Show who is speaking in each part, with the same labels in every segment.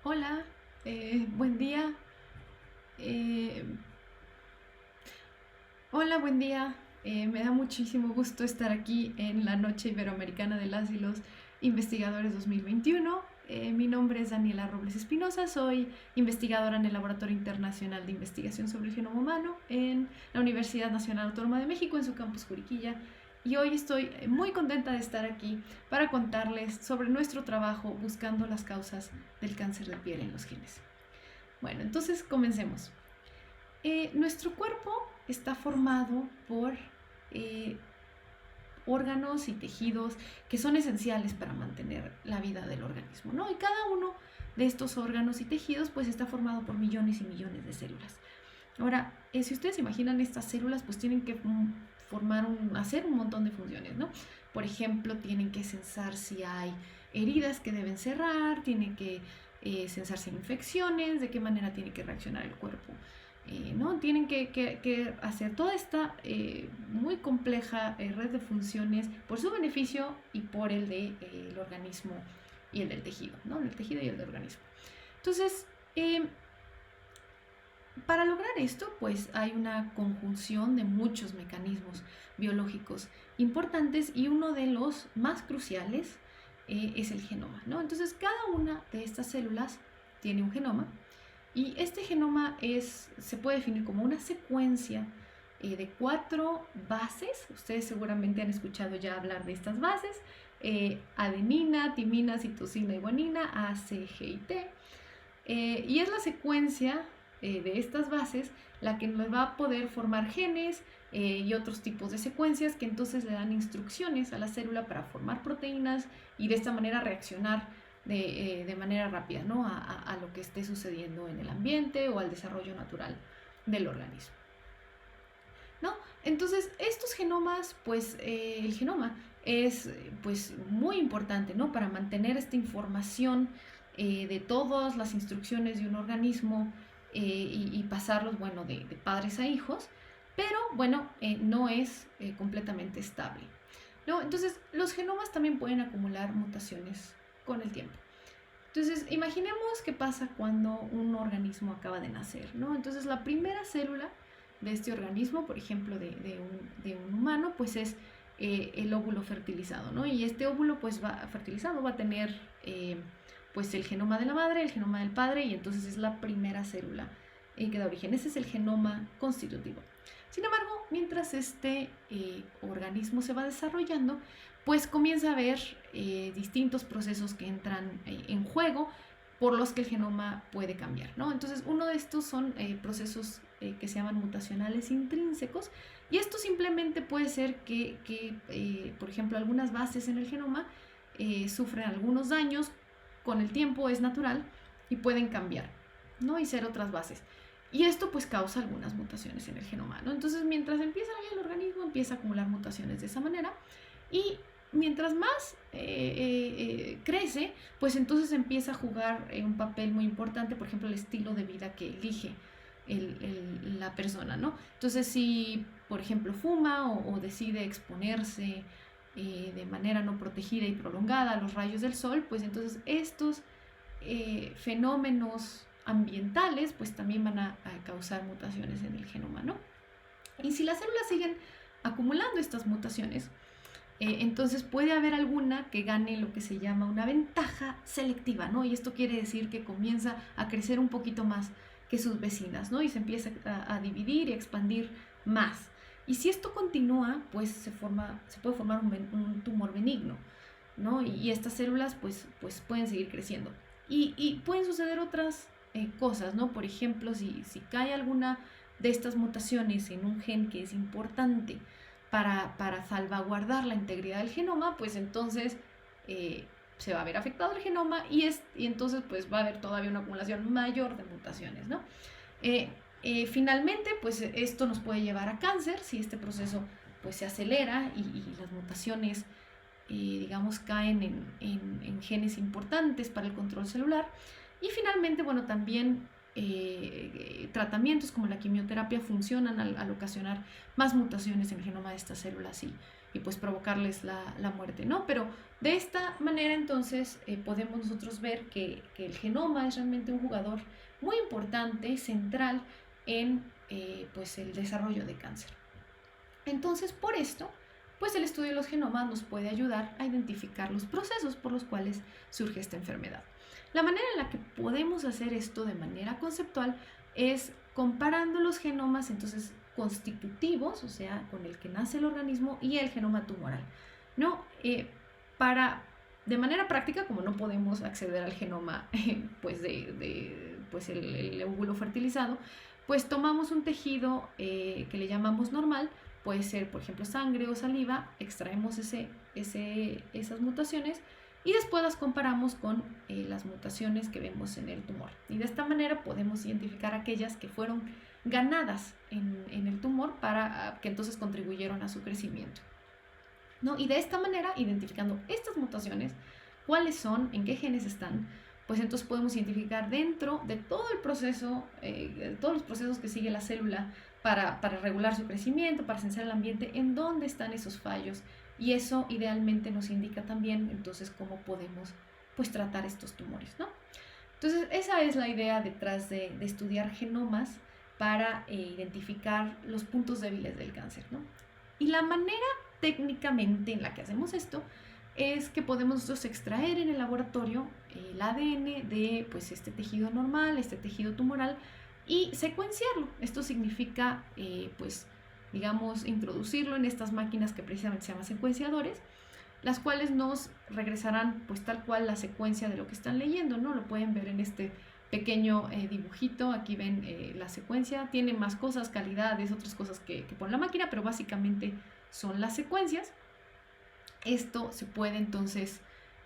Speaker 1: Hola, buen día. eh, Hola, buen día. Me da muchísimo gusto estar aquí en la Noche Iberoamericana de las y los Investigadores 2021. Mi nombre es Daniela Robles Espinosa, soy investigadora en el Laboratorio Internacional de Investigación sobre el Genoma Humano en la Universidad Nacional Autónoma de México, en su campus Juriquilla. Y hoy estoy muy contenta de estar aquí para contarles sobre nuestro trabajo buscando las causas del cáncer de piel en los genes. Bueno, entonces comencemos. Nuestro cuerpo está formado por eh, órganos y tejidos que son esenciales para mantener la vida del organismo, ¿no? Y cada uno de estos órganos y tejidos pues está formado por millones y millones de células. Ahora, si ustedes imaginan estas células, pues tienen que hacer un montón de funciones, ¿no? Por ejemplo, tienen que censar si hay heridas que deben cerrar, tienen que censar si hay infecciones, de qué manera tiene que reaccionar el cuerpo. ¿No? Tienen que hacer toda esta muy compleja red de funciones por su beneficio y por el del organismo y el del tejido, ¿no? El tejido y el del organismo. Entonces, para lograr esto, pues hay una conjunción de muchos mecanismos biológicos importantes y uno de los más cruciales es el genoma, ¿no? Entonces, cada una de estas células tiene un genoma y este genoma se puede definir como una secuencia de 4 bases. Ustedes seguramente han escuchado ya hablar de estas bases: adenina, timina, citosina y guanina, A, C, G y T. Y es la secuencia de estas bases la que nos va a poder formar genes y otros tipos de secuencias que entonces le dan instrucciones a la célula para formar proteínas y de esta manera reaccionar de manera rápida, ¿no? a lo que esté sucediendo en el ambiente o al desarrollo natural del organismo, ¿no? Entonces, estos genomas, pues el genoma es pues muy importante, ¿no? Para mantener esta información de todas las instrucciones de un organismo y pasarlos, bueno, de padres a hijos, pero bueno, no es completamente estable, ¿no? Entonces, los genomas también pueden acumular mutaciones con el tiempo. Entonces, imaginemos qué pasa cuando un organismo acaba de nacer, ¿no? Entonces, la primera célula de este organismo, por ejemplo, de un humano, pues es el óvulo fertilizado, ¿no? Y este óvulo, pues fertilizado, va a tener pues el genoma de la madre, el genoma del padre, y entonces es la primera célula que da origen. Ese es el genoma constitutivo. Sin embargo, mientras este organismo se va desarrollando, pues comienza a haber distintos procesos que entran en juego por los que el genoma puede cambiar, ¿no? Entonces, uno de estos son procesos que se llaman mutacionales intrínsecos, y esto simplemente puede ser que por ejemplo, algunas bases en el genoma sufren algunos daños con el tiempo, es natural, y pueden cambiar, ¿no? Y ser otras bases. Y esto pues causa algunas mutaciones en el genoma, ¿no? Entonces, mientras empieza el organismo, empieza a acumular mutaciones de esa manera, y mientras más crece, pues entonces empieza a jugar un papel muy importante, por ejemplo, el estilo de vida que elige la persona, ¿no? Entonces, si, por ejemplo, fuma o decide exponerse de manera no protegida y prolongada a los rayos del sol, pues entonces estos fenómenos ambientales pues también van a causar mutaciones en el genoma, ¿no? Y si las células siguen acumulando estas mutaciones, entonces puede haber alguna que gane lo que se llama una ventaja selectiva, ¿no? Y esto quiere decir que comienza a crecer un poquito más que sus vecinas, ¿no? Y se empieza a dividir y a expandir más. Y si esto continúa, pues se puede formar un tumor benigno, ¿no? Y estas células pues pueden seguir creciendo. Y pueden suceder otras cosas, ¿no? Por ejemplo, si cae alguna de estas mutaciones en un gen que es importante para salvaguardar la integridad del genoma, pues entonces se va a ver afectado el genoma y entonces pues va a haber todavía una acumulación mayor de mutaciones, ¿no? Finalmente, pues esto nos puede llevar a cáncer si este proceso pues se acelera y las mutaciones digamos caen en genes importantes para el control celular. Y finalmente, bueno, también tratamientos como la quimioterapia funcionan al ocasionar más mutaciones en el genoma de estas células pues provocarles la muerte, ¿no? Pero de esta manera entonces podemos nosotros ver que el genoma es realmente un jugador muy importante, central en pues el desarrollo de cáncer. Entonces, por esto, pues el estudio de los genomas nos puede ayudar a identificar los procesos por los cuales surge esta enfermedad. La manera en la que podemos hacer esto de manera conceptual es comparando los genomas entonces constitutivos, o sea, con el que nace el organismo, y el genoma tumoral, ¿no? De manera práctica, como no podemos acceder al genoma pues pues el óvulo fertilizado, pues tomamos un tejido que le llamamos normal, puede ser por ejemplo sangre o saliva, extraemos esas mutaciones y después las comparamos con las mutaciones que vemos en el tumor. Y de esta manera podemos identificar aquellas que fueron ganadas en el tumor para que entonces contribuyeron a su crecimiento, ¿no? Y de esta manera, identificando estas mutaciones, cuáles son, en qué genes están, pues entonces podemos identificar dentro de todo el proceso, todos los procesos que sigue la célula para regular su crecimiento, para sensar el ambiente, en dónde están esos fallos. Y eso idealmente nos indica también entonces cómo podemos pues tratar estos tumores, ¿no? Entonces esa es la idea detrás de estudiar genomas para identificar los puntos débiles del cáncer, ¿no? Y la manera técnicamente en la que hacemos esto es que podemos nosotros extraer en el laboratorio el ADN de pues este tejido normal, este tejido tumoral, y secuenciarlo. Esto significa pues digamos introducirlo en estas máquinas que precisamente se llaman secuenciadores, las cuales nos regresarán pues tal cual la secuencia de lo que están leyendo, ¿no? Lo pueden ver en este pequeño dibujito, aquí ven la secuencia, tiene más cosas, calidades, otras cosas que pone la máquina, pero básicamente son las secuencias. Esto se puede entonces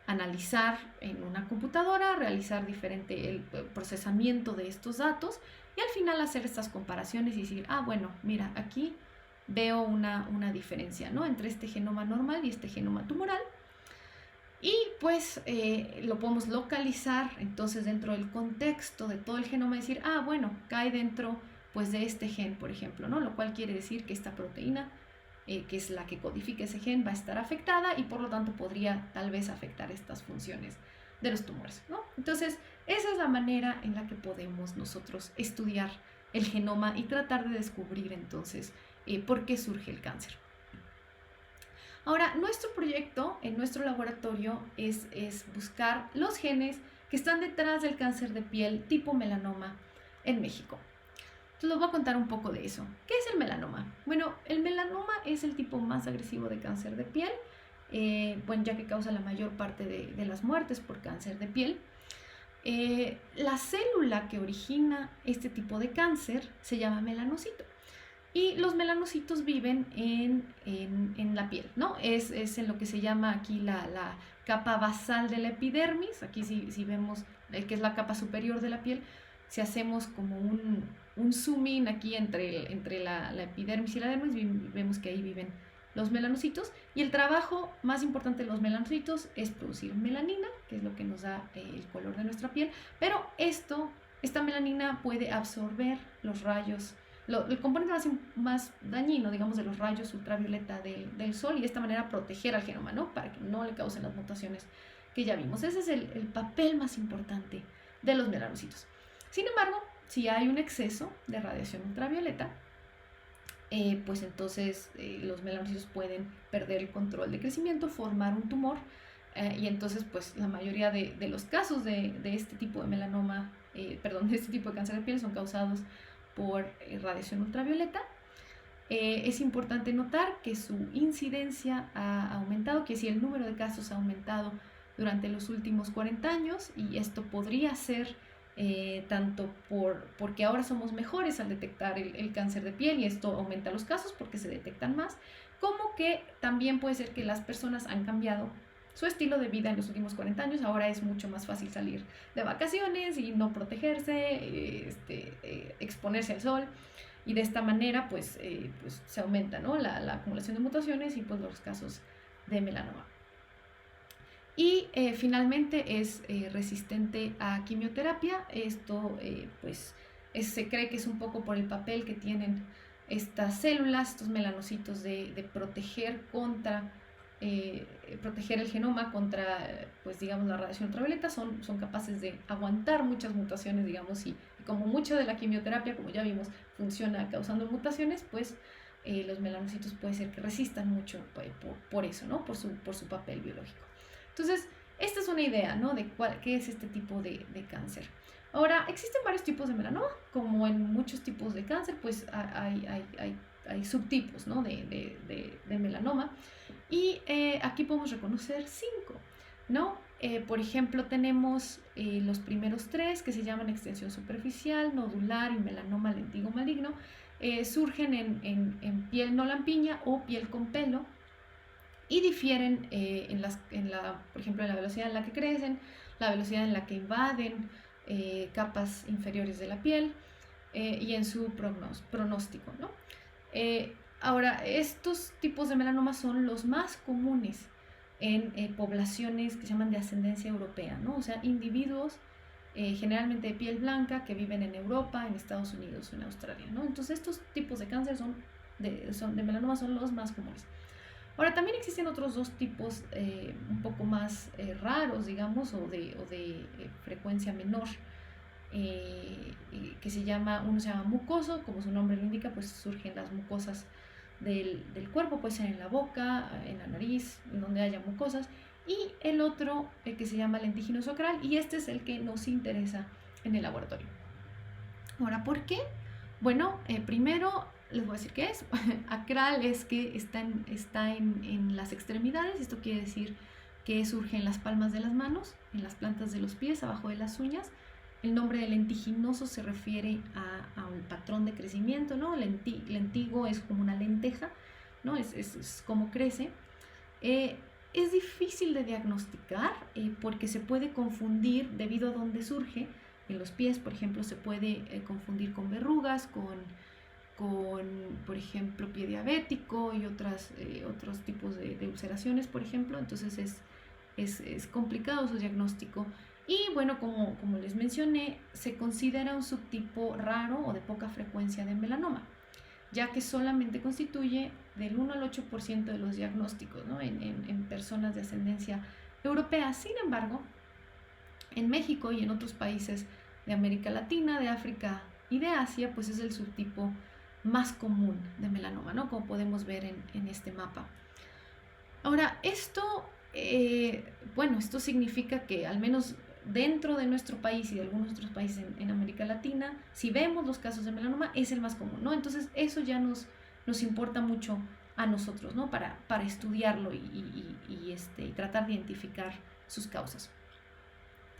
Speaker 1: analizar en una computadora, realizar diferente el procesamiento de estos datos y al final hacer estas comparaciones y decir, ah, bueno, mira, aquí veo una diferencia, ¿no? Entre este genoma normal y este genoma tumoral. Y pues lo podemos localizar entonces dentro del contexto de todo el genoma y decir, ah, bueno, cae dentro pues de este gen, por ejemplo, ¿no? Lo cual quiere decir que esta proteína que es la que codifica ese gen, va a estar afectada y por lo tanto podría tal vez afectar estas funciones de los tumores, ¿no? Entonces, esa es la manera en la que podemos nosotros estudiar el genoma y tratar de descubrir entonces por qué surge el cáncer. Ahora, nuestro proyecto en nuestro laboratorio es buscar los genes que están detrás del cáncer de piel tipo melanoma en México. Entonces les voy a contar un poco de eso. ¿Qué es el melanoma? Bueno, el melanoma es el tipo más agresivo de cáncer de piel, bueno, ya que causa la mayor parte de las muertes por cáncer de piel. La célula que origina este tipo de cáncer se llama melanocito. Y los melanocitos viven en la piel, ¿no? Es en lo que se llama aquí la capa basal de la epidermis. Aquí si vemos que es la capa superior de la piel, si hacemos como un zoom in aquí entre la epidermis y la dermis, vemos que ahí viven los melanocitos. Y el trabajo más importante de los melanocitos es producir melanina, que es lo que nos da el color de nuestra piel. Pero esta melanina puede absorber los rayos, el componente más dañino, digamos, de los rayos ultravioleta del sol, y de esta manera proteger al genoma, ¿no? Para que no le causen las mutaciones que ya vimos. Ese es el papel más importante de los melanocitos. Sin embargo, si hay un exceso de radiación ultravioleta, pues entonces los melanocitos pueden perder el control de crecimiento, formar un tumor, y entonces pues la mayoría de los casos de este tipo de melanoma, de este tipo de cáncer de piel son causados por radiación ultravioleta. Es importante notar que su incidencia ha aumentado, que si el número de casos ha aumentado durante los últimos 40 años, y esto podría ser tanto porque ahora somos mejores al detectar el cáncer de piel y esto aumenta los casos porque se detectan más, como que también puede ser que las personas han cambiado su estilo de vida en los últimos 40 años. Ahora es mucho más fácil salir de vacaciones y no protegerse, exponerse al sol, y de esta manera pues se aumenta, ¿no? la acumulación de mutaciones y pues los casos de melanoma. Y finalmente es resistente a quimioterapia. Esto se cree que es un poco por el papel que tienen estas células, estos melanocitos de proteger contra, proteger el genoma contra, pues digamos, la radiación ultravioleta, son capaces de aguantar muchas mutaciones, digamos, y como mucha de la quimioterapia, como ya vimos, funciona causando mutaciones, pues los melanocitos puede ser que resistan mucho por eso, ¿no? Por su papel biológico. Entonces, esta es una idea, ¿no? De qué es este tipo de cáncer. Ahora, existen varios tipos de melanoma, como en muchos tipos de cáncer, pues hay subtipos, ¿no? de melanoma. Y aquí podemos reconocer 5, ¿no? Por ejemplo, tenemos los primeros 3 que se llaman extensión superficial, nodular y melanoma lentigo maligno. Surgen en piel no lampiña o piel con pelo y difieren por ejemplo, en la velocidad en la que crecen, la velocidad en la que invaden capas inferiores de la piel y en su pronóstico, ¿no? Ahora, estos tipos de melanoma son los más comunes en poblaciones que se llaman de ascendencia europea, ¿no? O sea, individuos generalmente de piel blanca que viven en Europa, en Estados Unidos o en Australia, ¿no? Entonces, estos tipos de cáncer de melanoma son los más comunes. Ahora, también existen otros 2 tipos un poco más raros, digamos, o de frecuencia menor, que uno se llama mucoso, como su nombre lo indica, pues surgen las mucosas del cuerpo, puede ser en la boca, en la nariz, en donde haya mucosas, y el otro que se llama lentiginoso acral, y este es el que nos interesa en el laboratorio. Ahora, ¿por qué? Bueno, primero les voy a decir qué es. Acral es que está en las extremidades, esto quiere decir que surge en las palmas de las manos, en las plantas de los pies, abajo de las uñas. El nombre de lentiginoso se refiere a un patrón de crecimiento, ¿no? Lentigo es como una lenteja, ¿no? Es como crece. Es difícil de diagnosticar porque se puede confundir debido a dónde surge. En los pies, por ejemplo, se puede confundir con verrugas, con, por ejemplo, pie diabético y otros tipos de ulceraciones, por ejemplo. Entonces es complicado su diagnóstico. Y bueno, como les mencioné, se considera un subtipo raro o de poca frecuencia de melanoma, ya que solamente constituye del 1 al 8% de los diagnósticos, ¿no? en personas de ascendencia europea. Sin embargo, en México y en otros países de América Latina, de África y de Asia, pues es el subtipo más común de melanoma, ¿no? Como podemos ver en este mapa. Ahora, esto significa que al menos dentro de nuestro país y de algunos otros países en América Latina, si vemos los casos de melanoma, es el más común, ¿no? Entonces, eso ya nos importa mucho a nosotros, ¿no? Para estudiarlo y tratar de identificar sus causas.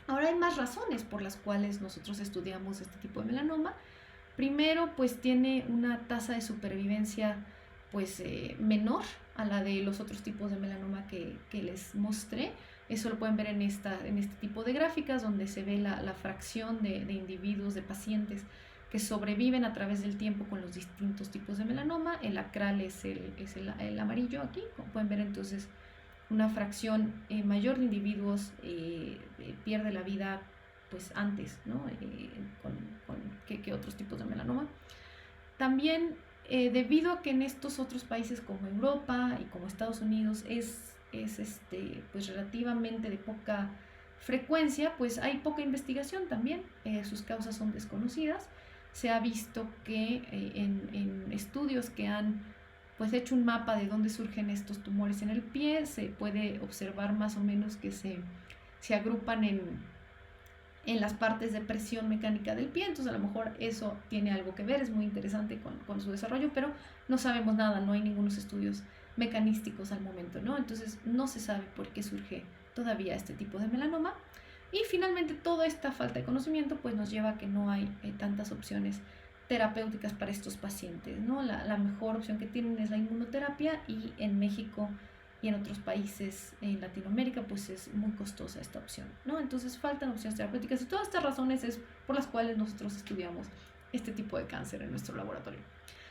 Speaker 1: Ahora hay más razones por las cuales nosotros estudiamos este tipo de melanoma. Primero, pues tiene una tasa de supervivencia pues menor a la de los otros tipos de melanoma que les mostré. Eso lo pueden ver en este tipo de gráficas donde se ve la fracción de individuos, de pacientes que sobreviven a través del tiempo con los distintos tipos de melanoma. El acral es el amarillo aquí, como pueden ver entonces una fracción mayor de individuos pierde la vida pues antes, ¿no? Que otros tipos de melanoma. También debido a que en estos otros países como Europa y como Estados Unidos es pues relativamente de poca frecuencia, pues hay poca investigación también, sus causas son desconocidas. Se ha visto que en estudios que han pues hecho un mapa de dónde surgen estos tumores en el pie, se puede observar más o menos que se agrupan en las partes de presión mecánica del pie. Entonces a lo mejor eso tiene algo que ver, es muy interesante con su desarrollo, pero no sabemos nada, no hay ningunos estudios mecanísticos al momento, ¿no? Entonces no se sabe por qué surge todavía este tipo de melanoma. Y finalmente toda esta falta de conocimiento pues nos lleva a que no hay tantas opciones terapéuticas para estos pacientes, ¿no? La mejor opción que tienen es la inmunoterapia, y en México y en otros países en Latinoamérica pues es muy costosa esta opción, ¿no? Entonces faltan opciones terapéuticas, y todas estas razones es por las cuales nosotros estudiamos este tipo de cáncer en nuestro laboratorio.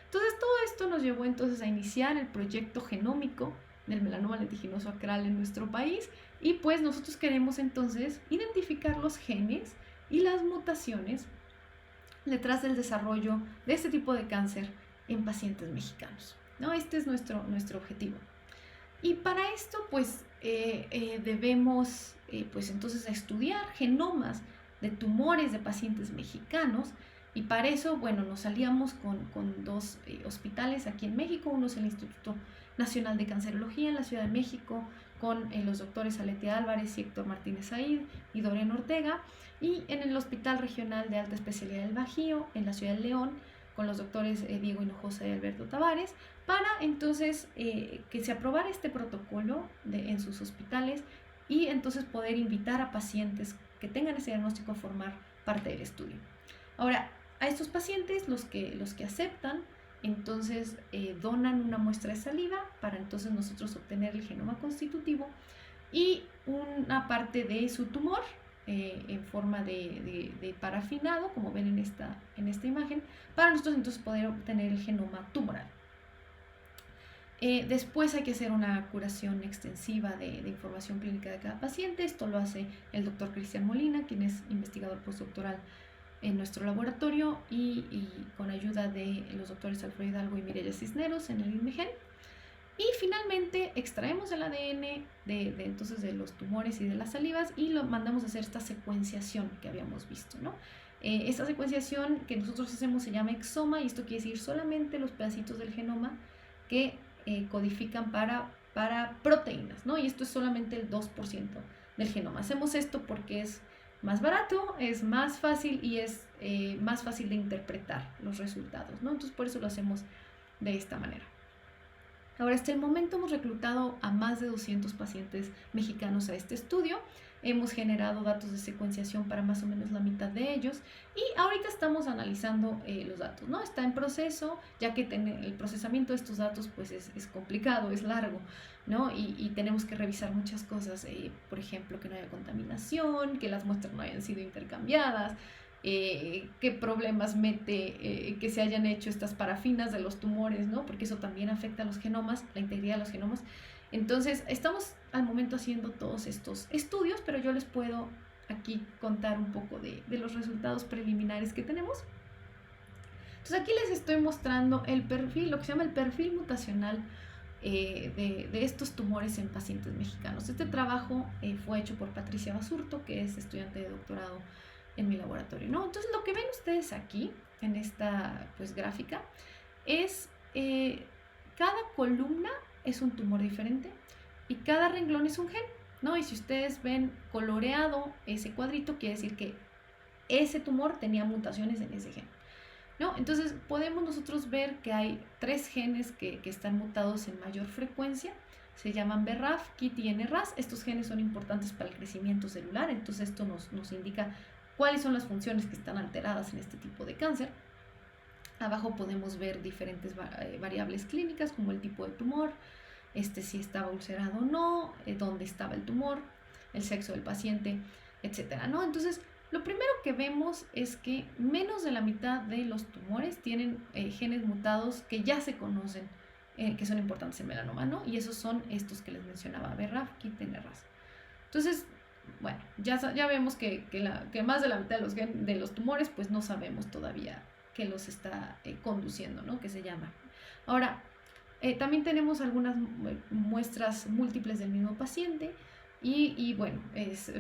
Speaker 1: Entonces todo esto nos llevó entonces a iniciar el proyecto genómico del melanoma lentiginoso acral en nuestro país, y pues nosotros queremos entonces identificar los genes y las mutaciones detrás del desarrollo de este tipo de cáncer en pacientes mexicanos, ¿no? Este es nuestro objetivo. Y para esto, pues, debemos, pues, entonces estudiar genomas de tumores de pacientes mexicanos. Y para eso, bueno, nos aliamos con dos hospitales aquí en México. Uno es el Instituto Nacional de Cancerología en la Ciudad de México, con los doctores Aletia Álvarez y Héctor Martínez Said y Dorian Ortega. Y en el Hospital Regional de Alta Especialidad del Bajío, en la Ciudad de León, con los doctores Diego Hinojosa y Alberto Tavares, para entonces que se aprobara este protocolo en sus hospitales y entonces poder invitar a pacientes que tengan ese diagnóstico a formar parte del estudio. Ahora, a estos pacientes, los que aceptan, entonces donan una muestra de saliva para entonces nosotros obtener el genoma constitutivo y una parte de su tumor en forma de parafinado, como ven en esta imagen, para nosotros entonces poder obtener el genoma tumoral. Después hay que hacer una curación extensiva de información clínica de cada paciente. Esto lo hace el doctor Cristian Molina, quien es investigador postdoctoral en nuestro laboratorio y con ayuda de los doctores Alfredo Hidalgo y Mireya Cisneros en el INMEGEN. Y finalmente extraemos el ADN entonces de los tumores y de las salivas y lo mandamos a hacer esta secuenciación que habíamos visto, ¿no? Esta secuenciación que nosotros hacemos se llama exoma y esto quiere decir solamente los pedacitos del genoma que codifican para proteínas, ¿no? Y esto es solamente el 2% del genoma. Hacemos esto porque es más barato, es más fácil y es más fácil de interpretar los resultados, ¿no? Entonces por eso lo hacemos de esta manera. Ahora, hasta el momento hemos reclutado a más de 200 pacientes mexicanos a este estudio. Hemos generado datos de secuenciación para más o menos la mitad de ellos y ahorita estamos analizando los datos, ¿no? Está en proceso, ya que el procesamiento de estos datos pues es complicado, es largo, ¿no? Y tenemos que revisar muchas cosas, por ejemplo, que no haya contaminación, que las muestras no hayan sido intercambiadas, qué problemas mete que se hayan hecho estas parafinas de los tumores, ¿no? Porque eso también afecta a los genomas, la integridad de los genomas. Entonces, estamos al momento haciendo todos estos estudios, pero yo les puedo aquí contar un poco de los resultados preliminares que tenemos. Entonces, aquí les estoy mostrando el perfil, lo que se llama el perfil mutacional de estos tumores en pacientes mexicanos. Este trabajo fue hecho por Patricia Basurto, que es estudiante de doctorado en mi laboratorio, ¿no? Entonces, lo que ven ustedes aquí, en esta pues, gráfica, es cada columna es un tumor diferente y cada renglón es un gen, ¿no? Y si ustedes ven coloreado ese cuadrito, quiere decir que ese tumor tenía mutaciones en ese gen, ¿no? Entonces podemos nosotros ver que hay 3 genes que están mutados en mayor frecuencia, se llaman BRAF, KIT y NRAS. Estos genes son importantes para el crecimiento celular, entonces esto nos indica cuáles son las funciones que están alteradas en este tipo de cáncer. Abajo podemos ver diferentes variables clínicas como el tipo de tumor, si estaba ulcerado o no, dónde estaba el tumor, el sexo del paciente, etcétera, ¿no? Entonces, lo primero que vemos es que menos de la mitad de los tumores tienen genes mutados que ya se conocen, que son importantes en melanoma, ¿no? Y esos son estos que les mencionaba, BRAF, KIT, NRAS. Entonces, bueno, ya vemos que más de la mitad de los tumores, pues no sabemos todavía que los está conduciendo, ¿no? Que se llama. Ahora, también tenemos algunas muestras múltiples del mismo paciente y bueno,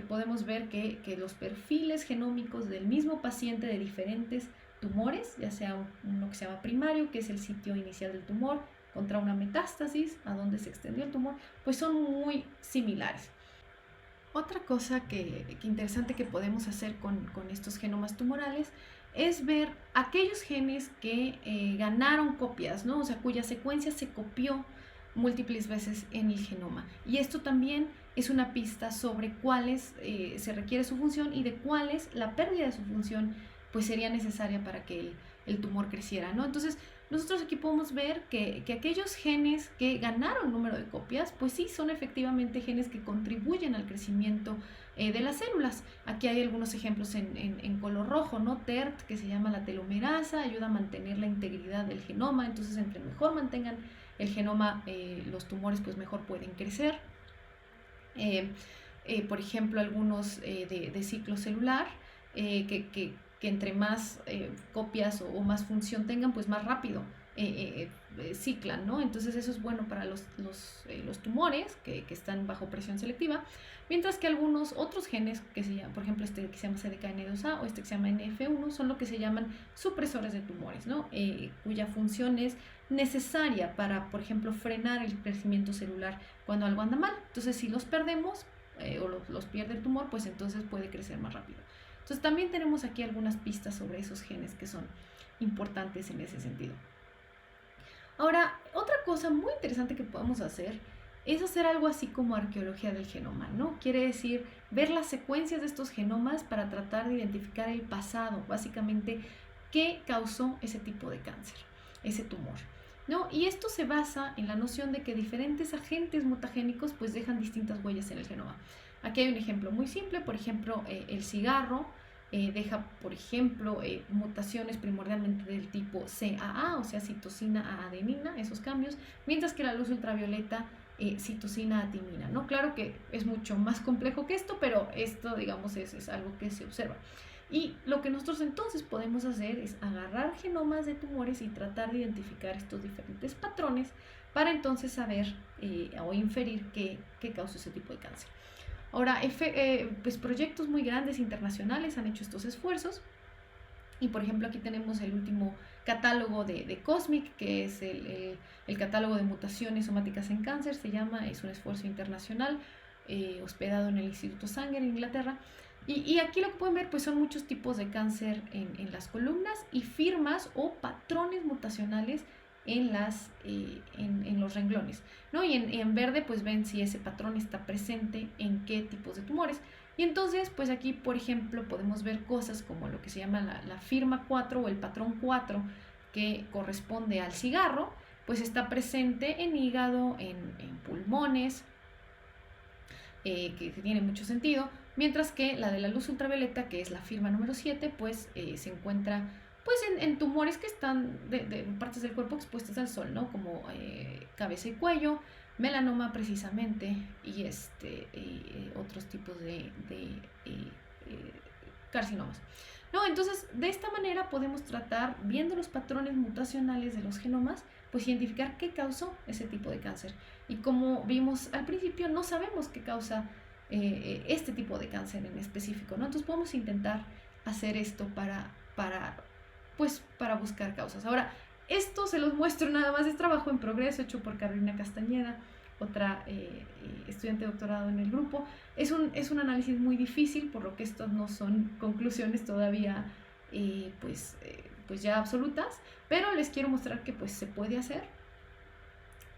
Speaker 1: podemos ver que los perfiles genómicos del mismo paciente de diferentes tumores, ya sea uno que se llama primario, que es el sitio inicial del tumor, contra una metástasis, a donde se extendió el tumor, pues son muy similares. Otra cosa que interesante que podemos hacer con estos genomas tumorales es ver aquellos genes que ganaron copias, ¿no? O sea, cuya secuencia se copió múltiples veces en el genoma. Y esto también es una pista sobre cuáles se requiere su función y de cuáles la pérdida de su función pues sería necesaria para que el tumor creciera, ¿no? Entonces, nosotros aquí podemos ver que aquellos genes que ganaron número de copias, pues sí, son efectivamente genes que contribuyen al crecimiento de las células. Aquí hay algunos ejemplos en color rojo, ¿no? TERT, que se llama la telomerasa, ayuda a mantener la integridad del genoma, entonces entre mejor mantengan el genoma, los tumores pues mejor pueden crecer. Por ejemplo, algunos de ciclo celular, que entre más copias o más función tengan, pues más rápido ciclan, ¿no? Entonces eso es bueno para los tumores que están bajo presión selectiva, mientras que algunos otros genes, que se llama, por ejemplo este que se llama CDKN2A o este que se llama NF1, son lo que se llaman supresores de tumores, ¿no? Cuya función es necesaria para, por ejemplo, frenar el crecimiento celular cuando algo anda mal. Entonces si los perdemos o los pierde el tumor, pues entonces puede crecer más rápido. Entonces también tenemos aquí algunas pistas sobre esos genes que son importantes en ese sentido. Ahora, otra cosa muy interesante que podemos hacer es hacer algo así como arqueología del genoma, ¿no? Quiere decir ver las secuencias de estos genomas para tratar de identificar el pasado, básicamente qué causó ese tipo de cáncer, ese tumor, ¿no? Y esto se basa en la noción de que diferentes agentes mutagénicos pues dejan distintas huellas en el genoma. Aquí hay un ejemplo muy simple, por ejemplo, el cigarro deja, por ejemplo, mutaciones primordialmente del tipo CAA, o sea, citosina a adenina, esos cambios, mientras que la luz ultravioleta, citosina a timina, ¿no? Claro que es mucho más complejo que esto, pero esto, digamos, es algo que se observa. Y lo que nosotros entonces podemos hacer es agarrar genomas de tumores y tratar de identificar estos diferentes patrones para entonces saber o inferir qué causa ese tipo de cáncer. Ahora, pues proyectos muy grandes internacionales han hecho estos esfuerzos y por ejemplo aquí tenemos el último catálogo de COSMIC, que es el catálogo de mutaciones somáticas en cáncer, se llama, es un esfuerzo internacional hospedado en el Instituto Sanger en Inglaterra. Y aquí lo que pueden ver pues son muchos tipos de cáncer en las columnas y firmas o patrones mutacionales en los renglones, ¿no? Y en verde pues ven si ese patrón está presente en qué tipos de tumores. Y entonces pues aquí por ejemplo podemos ver cosas como lo que se llama la firma 4 o el patrón 4 que corresponde al cigarro, pues está presente en hígado, en pulmones, que tiene mucho sentido, mientras que la de la luz ultravioleta, que es la firma número 7, pues se encuentra pues en tumores que están de partes del cuerpo expuestas al sol, ¿no? Como cabeza y cuello, melanoma precisamente y otros tipos de carcinomas. ¿No? Entonces, de esta manera podemos tratar, viendo los patrones mutacionales de los genomas, pues identificar qué causó ese tipo de cáncer. Y como vimos al principio, no sabemos qué causa este tipo de cáncer en específico, ¿no? Entonces podemos intentar hacer esto para buscar causas. Ahora, esto se los muestro nada más, es trabajo en progreso hecho por Carolina Castañeda, otra estudiante de doctorado en el grupo. Es un análisis muy difícil, por lo que estos no son conclusiones todavía pues ya absolutas, pero les quiero mostrar que pues se puede hacer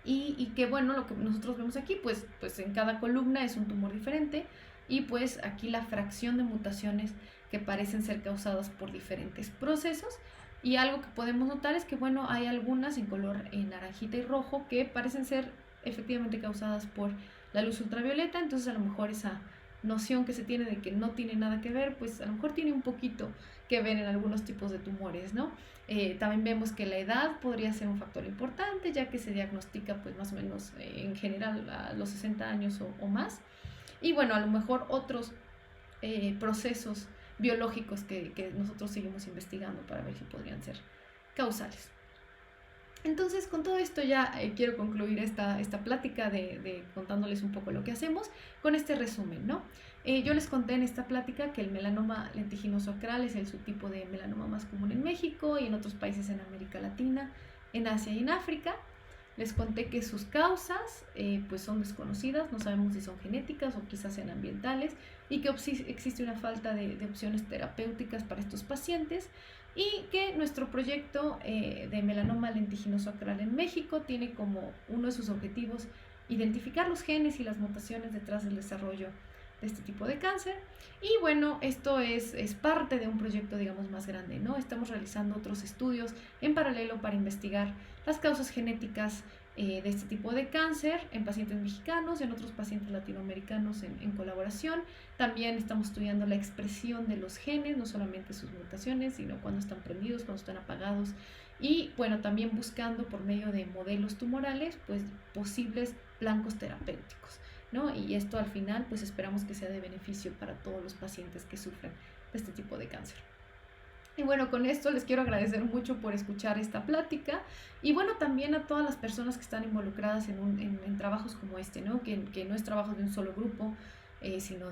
Speaker 1: y que bueno, lo que nosotros vemos aquí pues en cada columna es un tumor diferente y pues aquí la fracción de mutaciones que parecen ser causadas por diferentes procesos. Y algo que podemos notar es que, bueno, hay algunas en color naranjita y rojo que parecen ser efectivamente causadas por la luz ultravioleta, entonces a lo mejor esa noción que se tiene de que no tiene nada que ver, pues a lo mejor tiene un poquito que ver en algunos tipos de tumores, ¿no? También vemos que la edad podría ser un factor importante, ya que se diagnostica pues más o menos en general a los 60 años o más. Y bueno, a lo mejor otros procesos biológicos que nosotros seguimos investigando para ver si podrían ser causales. Entonces, con todo esto ya quiero concluir esta plática de contándoles un poco lo que hacemos con este resumen, ¿no? Yo les conté en esta plática que el melanoma lentiginoso acral es el subtipo de melanoma más común en México y en otros países en América Latina, en Asia y en África. Les conté que sus causas pues son desconocidas, no sabemos si son genéticas o quizás sean ambientales y que existe una falta de opciones terapéuticas para estos pacientes y que nuestro proyecto de melanoma lentiginoso acral en México tiene como uno de sus objetivos identificar los genes y las mutaciones detrás del desarrollo de este tipo de cáncer. Y bueno, esto es parte de un proyecto, digamos, más grande, ¿no? Estamos realizando otros estudios en paralelo para investigar las causas genéticas de este tipo de cáncer en pacientes mexicanos y en otros pacientes latinoamericanos en colaboración. También estamos estudiando la expresión de los genes, no solamente sus mutaciones, sino cuando están prendidos, cuando están apagados. Y bueno, también buscando por medio de modelos tumorales, pues posibles blancos terapéuticos, ¿no? Y esto al final pues esperamos que sea de beneficio para todos los pacientes que sufren de este tipo de cáncer. Y bueno, con esto les quiero agradecer mucho por escuchar esta plática y bueno, también a todas las personas que están involucradas en trabajos como este, ¿no? Que no es trabajo de un solo grupo, sino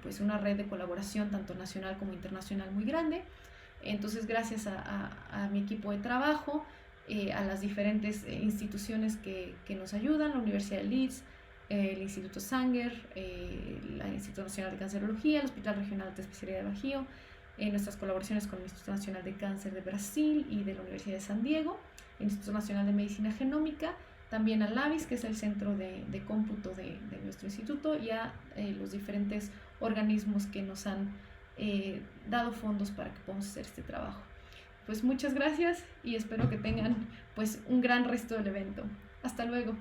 Speaker 1: pues una red de colaboración tanto nacional como internacional muy grande. Entonces, gracias a mi equipo de trabajo, a las diferentes instituciones que nos ayudan, la Universidad de Leeds, el Instituto Sanger, el Instituto Nacional de Cancerología, el Hospital Regional de Especialidad de Bajío, nuestras colaboraciones con el Instituto Nacional de Cáncer de Brasil y de la Universidad de San Diego, el Instituto Nacional de Medicina Genómica, también al LAVIS, que es el centro de cómputo de nuestro instituto, y a los diferentes organismos que nos han dado fondos para que podamos hacer este trabajo. Pues muchas gracias y espero que tengan pues un gran resto del evento. Hasta luego.